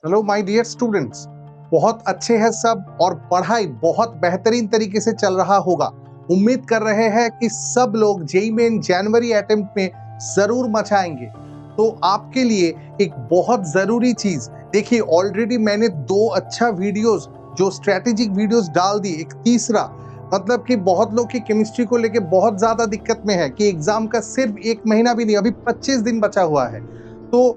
Hello my dear students, बहुत अच्छे हैं सब और पढ़ाई बहुत बेहतरीन तरीके से चल रहा होगा। उम्मीद कर रहे हैं कि सब लोग जेईई मेन जनवरी अटेम्प्ट में जरूर मचाएंगे। तो आपके लिए एक बहुत जरूरी चीज देखिए, ऑलरेडी मैंने 2 अच्छा वीडियोस जो स्ट्रेटेजिक वीडियोस डाल दी। एक तीसरा मतलब कि बहुत लोग की केमिस्ट्री को लेके बहुत ज्यादा दिक्कत में है कि एग्जाम का सिर्फ 1 महीना भी नहीं, अभी 25 दिन बचा हुआ है। तो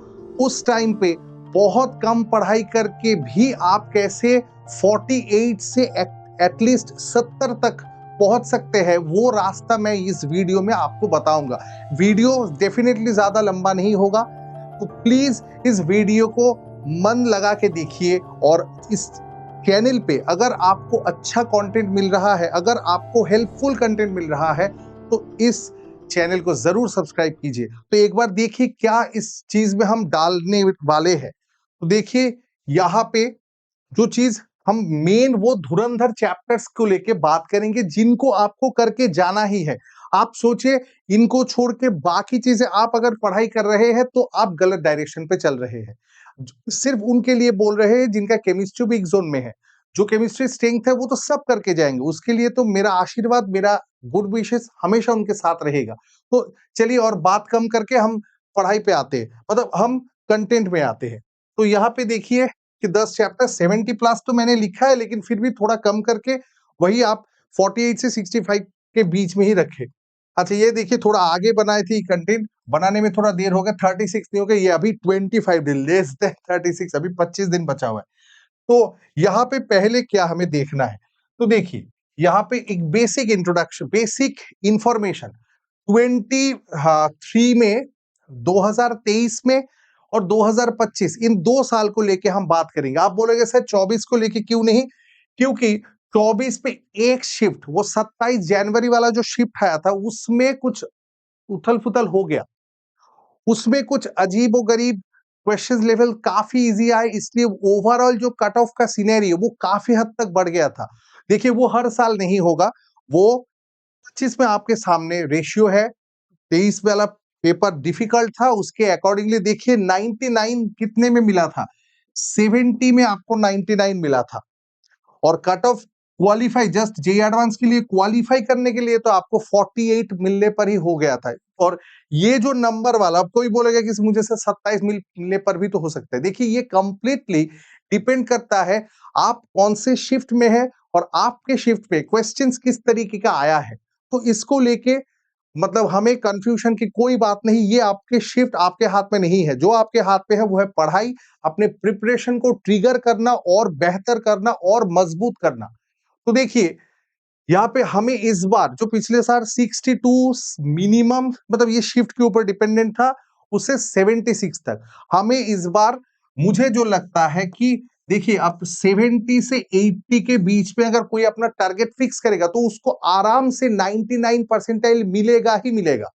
उस टाइम पे बहुत कम पढ़ाई करके भी आप कैसे 48 से एटलीस्ट 70 तक पहुंच सकते हैं, वो रास्ता मैं इस वीडियो में आपको बताऊंगा। वीडियो डेफिनेटली ज्यादा लंबा नहीं होगा, तो प्लीज इस वीडियो को मन लगा के देखिए। और इस चैनल पे अगर आपको अच्छा कंटेंट मिल रहा है, अगर आपको हेल्पफुल कंटेंट मिल रहा है, तो इस चैनल को जरूर सब्सक्राइब कीजिए। तो एक बार देखिए क्या इस चीज में हम डालने वाले हैं। तो देखिए यहाँ पे जो चीज हम मेन वो धुरंधर चैप्टर्स को लेके बात करेंगे, जिनको आपको करके जाना ही है। आप सोचे इनको छोड़ के बाकी चीजें आप अगर पढ़ाई कर रहे हैं तो आप गलत डायरेक्शन पे चल रहे हैं। सिर्फ उनके लिए बोल रहे हैं जिनका केमिस्ट्री वीक जोन में है। जो केमिस्ट्री स्ट्रेंथ है वो तो सब करके जाएंगे, उसके लिए तो मेरा आशीर्वाद, मेरा गुड विशेस हमेशा उनके साथ रहेगा। तो चलिए और बात कम करके हम पढ़ाई पे आते हैं, मतलब हम कंटेंट में आते हैं। तो यहाँ पे देखिए कि 10 चैप्टर 70 प्लस तो मैंने लिखा है, लेकिन फिर भी थोड़ा कम करके वही आप 48 से 65 के बीच में ही रखे। अच्छा ये देखिए थोड़ा आगे बनाए थे, कंटेंट बनाने में थोड़ा देर हो गया, 36 नहीं हो गया, ये अभी 25 दिन, लेस देन 36, अभी 25 दिन बचा हुआ है। तो यहाँ पे पहले क्या हमें देखना है, तो देखिए यहाँ पे एक बेसिक इंट्रोडक्शन, बेसिक इंफॉर्मेशन 23 में, 2023 में और 2025 इन 2 साल को लेके हम बात करेंगे। आप बोलोगे सर 24 को लेके क्यों नहीं? क्योंकि 24 पे एक शिफ्ट, वो 27 जनवरी वाला जो शिफ्ट आया था, उसमें कुछ उथल-पुथल हो गया। उसमें कुछ अजीबो-गरीब क्वेश्चंस लेवल काफी इजी आए, इसलिए ओवरऑल जो कट ऑफ का सिनेरियो वो काफी हद तक बढ़ गया था। देखिए वो हर साल नहीं होगा, वो 25 में आपके सामने रेशियो है। 23 वाला पेपर डिफिकल्ट था, उसके अकॉर्डिंगली देखिए 99 कितने में मिला था, 70 में आपको 99 मिला था। और cut off qualify just JEE advance के लिए क्वालिफाई करने के लिए तो आपको 48 मिलने पर ही हो गया था। और ये जो नंबर वाला, अब कोई बोलेगा कि मुझे से 27 मिलने पर भी तो हो सकता है। देखिए ये कंप्लीटली डिपेंड करता है आप कौन से शिफ्ट में है और आपके शिफ्ट पे क्वेश्चंस किस तरीके का आया है। तो इसको लेके मतलब हमें कंफ्यूजन की कोई बात नहीं, ये आपके शिफ्ट आपके हाथ में नहीं है। जो आपके हाथ में है वो है पढ़ाई, अपने प्रिपरेशन को ट्रिगर करना और बेहतर करना और मजबूत करना। तो देखिए यहाँ पे हमें इस बार जो पिछले साल 62 मिनिमम, मतलब ये शिफ्ट के ऊपर डिपेंडेंट था, उससे 76 तक हमें इस बार, मुझे जो लगता है कि देखिए अब 70 से 80 के बीच में अगर कोई अपना टारगेट फिक्स करेगा तो उसको आराम से 99 परसेंटाइल मिलेगा ही मिलेगा।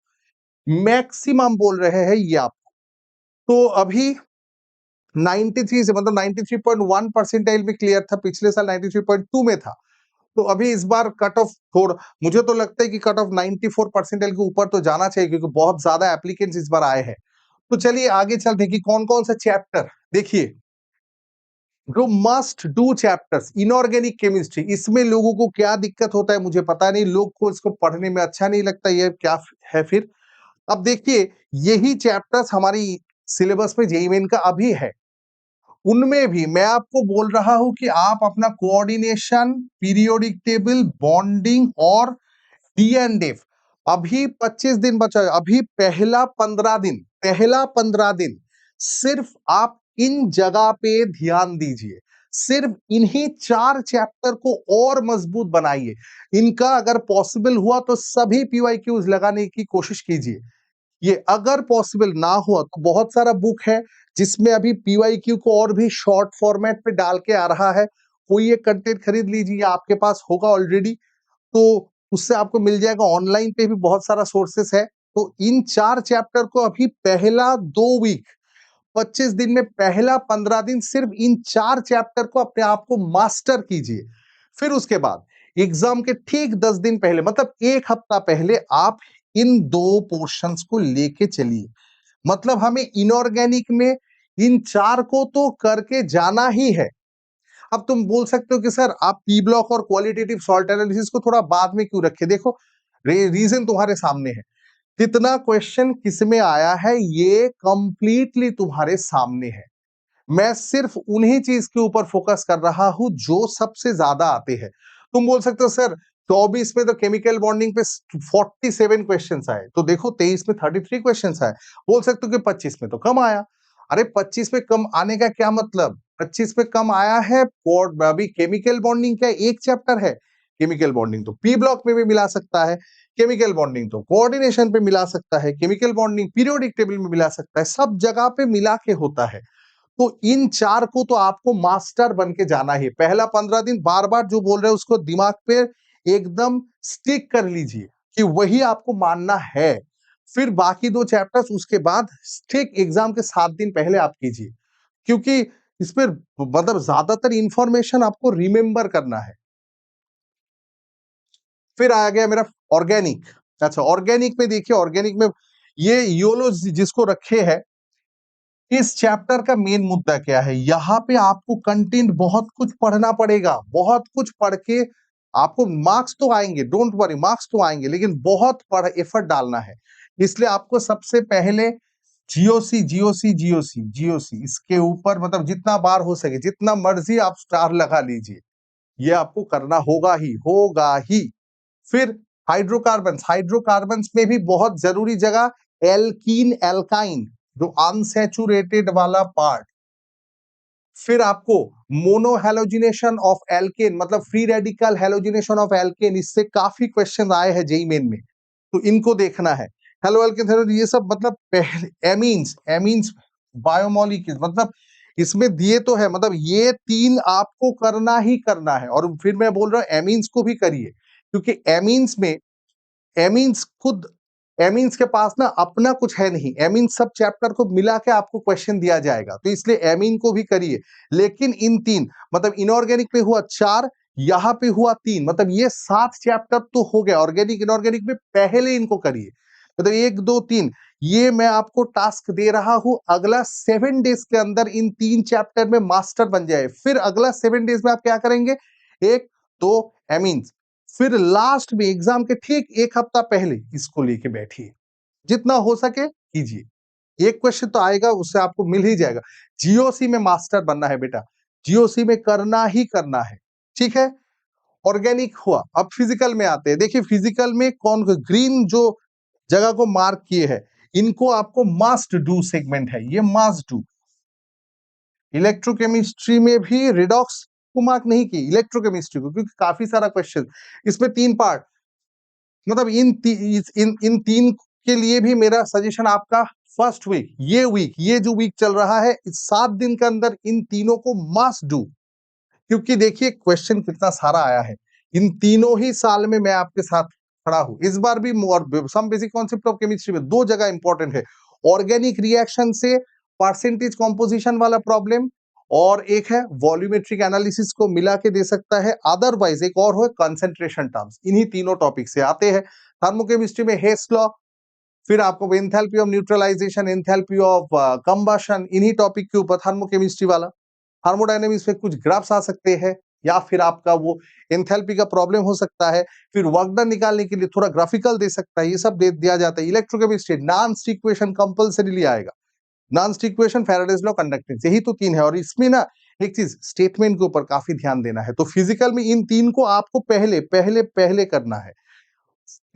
मैक्सिमम बोल रहे हैं ये आपको। तो अभी 93 से मतलब 93.1 परसेंटाइल में क्लियर था, पिछले साल 93.2 में था। तो अभी इस बार कट ऑफ थोड़ा, मुझे तो लगता है कि कट ऑफ 94 परसेंटाइल के ऊपर तो जाना चाहिए, क्योंकि बहुत ज्यादा एप्लीकेंट्स इस बार आए हैं। तो चलिए आगे चलते हैं कि कौन कौन सा चैप्टर। देखिए जो must do chapters, inorganic chemistry, इसमें लोगों को क्या दिक्कत होता है मुझे पता नहीं, लोग को इसको पढ़ने में अच्छा नहीं लगता, ये क्या है फिर। अब देखिए यही चैप्टर्स हमारी सिलेबस में जेईई मेन का अभी है। उनमें भी मैं आपको बोल रहा हूं कि आप अपना कोऑर्डिनेशन, पीरियोडिक टेबल, बॉन्डिंग और डीएनएफ, अभी 25 दिन बचा है, अभी पहला 15 दिन सिर्फ आप इन जगह पे ध्यान दीजिए। सिर्फ इन्हीं 4 चैप्टर को और मजबूत बनाइए। इनका अगर पॉसिबल हुआ तो सभी पीवाईक्यूज लगाने की कोशिश कीजिए। ये अगर पॉसिबल ना हुआ तो बहुत सारा बुक है जिसमें अभी पीवाईक्यू को और भी शॉर्ट फॉर्मेट पे डाल के आ रहा है। कोई एक कंटेंट खरीद लीजिए, आपके पास होगा ऑलरेडी, तो उससे आपको मिल जाएगा। ऑनलाइन पे भी बहुत सारा सोर्सेस है। तो इन 4 चैप्टर को अभी पहला 2 वीक, 25 दिन में पहला 15 दिन सिर्फ इन 4 चैप्टर को अपने आप को मास्टर कीजिए। फिर उसके बाद एग्जाम के ठीक 10 दिन पहले, मतलब 1 हफ्ता पहले, आप इन 2 पोर्शंस को लेके चलिए। मतलब हमें इनऑर्गेनिक में इन 4 को तो करके जाना ही है। अब तुम बोल सकते हो कि सर आप पी ब्लॉक और क्वालिटेटिव सॉल्ट एनालिसिस को थोड़ा बाद में क्यों रखे? देखो रीजन तुम्हारे सामने है। कितना क्वेश्चन किसमें आया है ये कंप्लीटली तुम्हारे सामने है। मैं सिर्फ उन्हीं चीज के ऊपर फोकस कर रहा हूं जो सबसे ज्यादा आते हैं। तुम बोल सकते हो सर 24 में तो केमिकल बॉन्डिंग पे 47 क्वेश्चंस आए, तो देखो 23 में 33 क्वेश्चंस आए। बोल सकते हो कि 25 में तो कम आया। अरे 25 में कम आने का क्या मतलब? 25 में कम आया है अभी केमिकल बॉन्डिंग का एक चैप्टर है। केमिकल बॉन्डिंग तो पी ब्लॉक में भी मिला सकता है, केमिकल बॉन्डिंग तो कोऑर्डिनेशन पे मिला सकता है, केमिकल बॉन्डिंग पीरियोडिक टेबल में मिला सकता है, सब जगह पे मिला के होता है। तो इन 4 को तो आपको मास्टर बन के जाना ही। पहला 15 दिन बार-बार जो बोल रहे हैं उसको दिमाग पे एकदम स्टिक कर लीजिए कि वही आपको मानना है। फिर बाकी 2 चैप्टर्स उसके बाद ठीक एग्जाम के 7 दिन पहले आप कीजिए, क्योंकि इसमें मतलब ज्यादातर इंफॉर्मेशन आपको रिमेंबर करना है। फिर आ गया मेरा ऑर्गेनिक। अच्छा, ऑर्गेनिक में देखिए, ऑर्गेनिक में ये योलो जिसको रखे है, इस चैप्टर का मेन मुद्दा क्या है? यहाँ पे आपको कंटेंट बहुत कुछ पढ़ना पड़ेगा, बहुत कुछ पढ़ के आपको मार्क्स तो आएंगे, डोंट वरी, मार्क्स तो आएंगे, लेकिन बहुत पढ़ एफर्ट डालना है। इसलिए आपको सबसे पहले जीओसी जीओसी जीओसी जीओसी इसके ऊपर मतलब जितना बार हो सके, जितना मर्जी आप स्टार लगा लीजिए, ये आपको करना होगा ही होगा ही। फिर हाइड्रोकार्बन्स, हाइड्रोकार्बन्स में भी बहुत जरूरी जगह एल्कीन एल्काइन, जो अनसैचुरेटेड वाला पार्ट। फिर आपको मोनो हैलोजिनेशन ऑफ एल्केन, मतलब free radical halogenation of alkene, इससे काफी क्वेश्चन आए हैं जेई मेन में, तो इनको देखना है। हेलो एल्केन, ये सब मतलब पहले एमीन्स, एमीन्स बायोमोलिक्यूल्स, मतलब इसमें दिए तो है, मतलब ये 3 आपको करना ही करना है। और फिर मैं बोल रहा हूं एमीन्स को भी करिए, क्योंकि एमीन्स में खुद एमीन्स के पास ना अपना कुछ है नहीं, एमीन सब चैप्टर को मिला के आपको क्वेश्चन दिया जाएगा, तो इसलिए एमीन को भी करिए। लेकिन इन 3 मतलब इनऑर्गेनिक पे हुआ 4, यहाँ पे हुआ 3, मतलब ये 7 चैप्टर तो हो गया। ऑर्गेनिक इनऑर्गेनिक में पहले इनको करिए, मतलब 1 2 3, ये मैं आपको टास्क दे रहा हूं, अगला 7 डेज के अंदर इन 3 चैप्टर में मास्टर बन जाए। फिर अगला 7 डेज में आप क्या करेंगे? 1 2 एमीन्स, फिर लास्ट में एग्जाम के ठीक 1 हफ्ता पहले इसको लेके बैठिए, जितना हो सके कीजिए। एक क्वेश्चन तो आएगा, उससे आपको मिल ही जाएगा। जीओसी में मास्टर बनना है बेटा, जीओसी में करना ही करना है, ठीक है। ऑर्गेनिक हुआ, अब फिजिकल में आते हैं। देखिए फिजिकल में कौन ग्रीन जो जगह को मार्क किए हैं, इनको आपको मस्ट डू सेगमेंट है, ये मस्ट डू। इलेक्ट्रोकेमिस्ट्री में भी रिडॉक्स को मार्क नहीं की, इलेक्ट्रोकेमिस्ट्री को, क्योंकि काफी सारा क्वेश्चन इसमें 3 पार्ट, मतलब इन 3 के लिए भी मेरा सजेशन आपका फर्स्ट वीक, ये जो वीक चल रहा है, इस 7 दिन के अंदर इन तीनों को मस्ट डू। क्योंकि देखिए क्वेश्चन कितना सारा आया है, इन तीनों ही साल में मैं आपके साथ खड़ा हूं। इस बार भी some basic concept of chemistry में 2 जगह इंपॉर्टेंट है, ऑर्गेनिक रिएक्शन से परसेंटेज कॉम्पोजिशन वाला प्रॉब्लम, और एक है वॉल्यूमेट्रिक एनालिसिस को मिला के दे सकता है। अदरवाइज एक और है कंसंट्रेशन टर्म्स, इन्हीं तीनों टॉपिक से आते हैं। थर्मोकेमिस्ट्री में हेस लॉ, फिर आपको enthalpy of neutralisation, enthalpy of combustion, इन्हीं टॉपिक के ऊपर थर्मोकेमिस्ट्री वाला। थर्मोडायनेमिक्स में कुछ ग्राफ्स आ सकते हैं, या फिर आपका वो एंथैल्पी का प्रॉब्लम हो सकता है, फिर वर्क डन निकालने के लिए थोड़ा ग्राफिकल दे सकता है, ये सब दे दिया जाता है। Electrochemistry non stick equation compulsorily आएगा, non stick equation, Faraday's law, conductance, यही तो 3 है। और इसमें ना एक चीज स्टेटमेंट के ऊपर काफी ध्यान देना है। तो फिजिकल में इन 3 को आपको पहले पहले पहले करना है।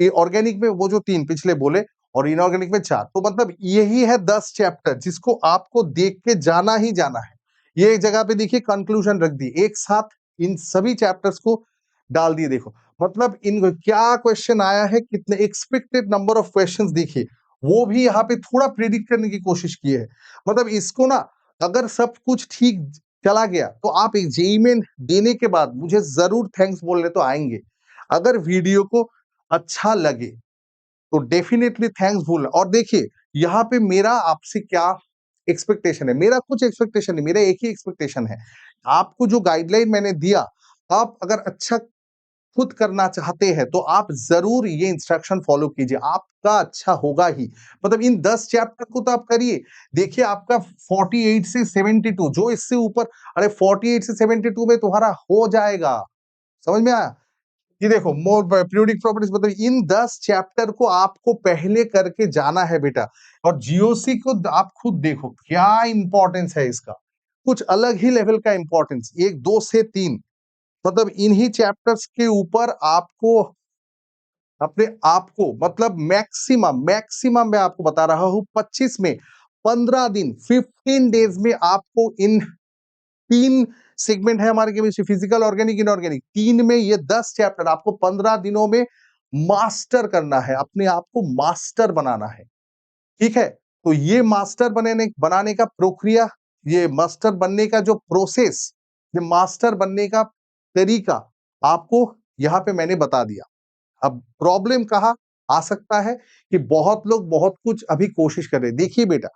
ये ऑर्गेनिक में वो जो 3 पिछले बोले, और इनऑर्गेनिक में 4, तो मतलब यही है 10 चैप्टर जिसको आपको देख के जाना ही जाना है। ये एक जगह पे देखिए कंक्लूजन रख दी, एक साथ इन सभी चैप्टर्स को डाल दिए। देखो मतलब इन क्या क्वेश्चन आया है, कितने एक्सपेक्टेड नंबर ऑफ क्वेश्चंस देखिए, वो भी यहाँ पे थोड़ा प्रिडिक्ट करने की कोशिश की है। मतलब इसको ना अगर सब कुछ ठीक चला गया तो आप एक जेईई मेन देने के बाद मुझे जरूर थैंक्स बोलने तो आएंगे। अगर वीडियो को अच्छा लगे तो डेफिनेटली थैंक्स बोलना। और देखिए यहाँ पे मेरा आपसे क्या एक्सपेक्टेशन है, मेरा कुछ एक्सपेक्टेशन नहीं, मेरा एक ही एक्सपेक्टेशन है, आपको जो गाइडलाइन मैंने दिया, आप अगर अच्छा खुद करना चाहते हैं तो आप जरूर ये इंस्ट्रक्शन फॉलो कीजिए, आपका अच्छा होगा ही। मतलब इन 10 चैप्टर को तो आप करिए। देखिए आपका 48 से 72 जो इससे ऊपर, अरे 48 से 72 में तुम्हारा हो जाएगा। समझ में आया? ये देखो मोर पीरियोडिक प्रॉपर्टीज, मतलब इन 10 चैप्टर को आपको पहले करके जाना है बेटा। और जीओसी को आप खुद देखो क्या इंपॉर्टेंस है इसका, कुछ अलग ही लेवल का इंपॉर्टेंस। 1 2 से 3, मतलब इन्हीं चैप्टर्स के ऊपर आपको अपने आप को, मतलब मैक्सिमम मैं आपको बता रहा हूं 25 में 15 दिन 15 डेज में आपको इन 3 सेगमेंट है हमारे केमिस्ट्री, फिजिकल, ऑर्गेनिक, इनऑर्गेनिक, 3 में ये 10 चैप्टर आपको 15 दिनों में मास्टर करना है, अपने आप को मास्टर बनाना है। ठीक है? तो ये मास्टर बनाने का प्रक्रिया, ये मास्टर बनने का जो प्रोसेस, ये मास्टर बनने का तरीका आपको यहाँ पे मैंने बता दिया। अब प्रॉब्लम कहाँ आ सकता है कि बहुत लोग बहुत कुछ अभी कोशिश कर रहे हैं। देखिए बेटा,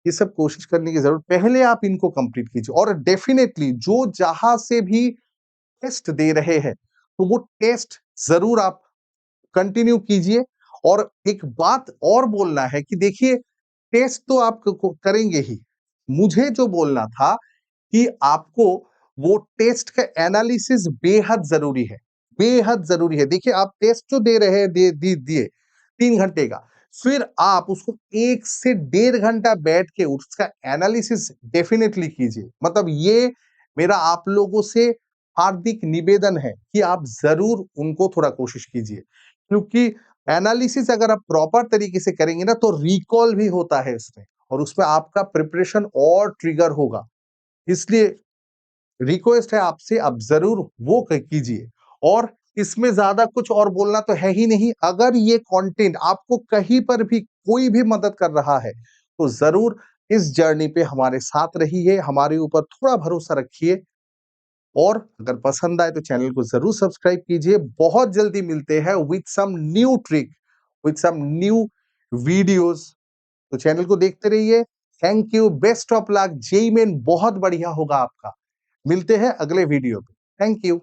ये सब कोशिश करने की जरूरत, पहले आप इनको कंप्लीट कीजिए। और डेफिनेटली जो जहां से भी टेस्ट दे रहे हैं तो वो टेस्ट जरूर आप कंटिन्यू कीजिए। और एक बात और बोलना है कि देखिए टेस्ट तो आप करेंगे ही, मुझे जो बोलना था कि आपको वो टेस्ट का एनालिसिस बेहद जरूरी है, बेहद जरूरी है। देखिए आप टेस्ट जो दे रहे हैं, दिए 3 घंटे का, फिर आप उसको 1 से 1.5 घंटा बैठ के उसका एनालिसिस डेफिनेटली कीजिए। मतलब ये मेरा आप लोगों से हार्दिक निवेदन है कि आप जरूर उनको थोड़ा कोशिश कीजिए, क्योंकि एनालिसिस अगर आप प्रॉपर तरीके से करेंगे ना तो रिकॉल भी होता है इसमें, और उसमें आपका प्रिपरेशन और ट्रिगर होगा। इसलिए रिक्वेस्ट है आपसे, आप जरूर वो कीजिए। और इसमें ज्यादा कुछ और बोलना तो है ही नहीं। अगर ये कंटेंट आपको कहीं पर भी कोई भी मदद कर रहा है तो जरूर इस जर्नी पे हमारे साथ रहिए, हमारे ऊपर थोड़ा भरोसा रखिए। और अगर पसंद आए तो चैनल को जरूर सब्सक्राइब कीजिए। बहुत जल्दी मिलते हैं with some new trick, with some new videos. तो चैनल को देखते रहिए। Thank you, best of luck, JEE Main बहुत बढ़िया होगा आपका। मिलते हैं अगले वीडियो पे। Thank you.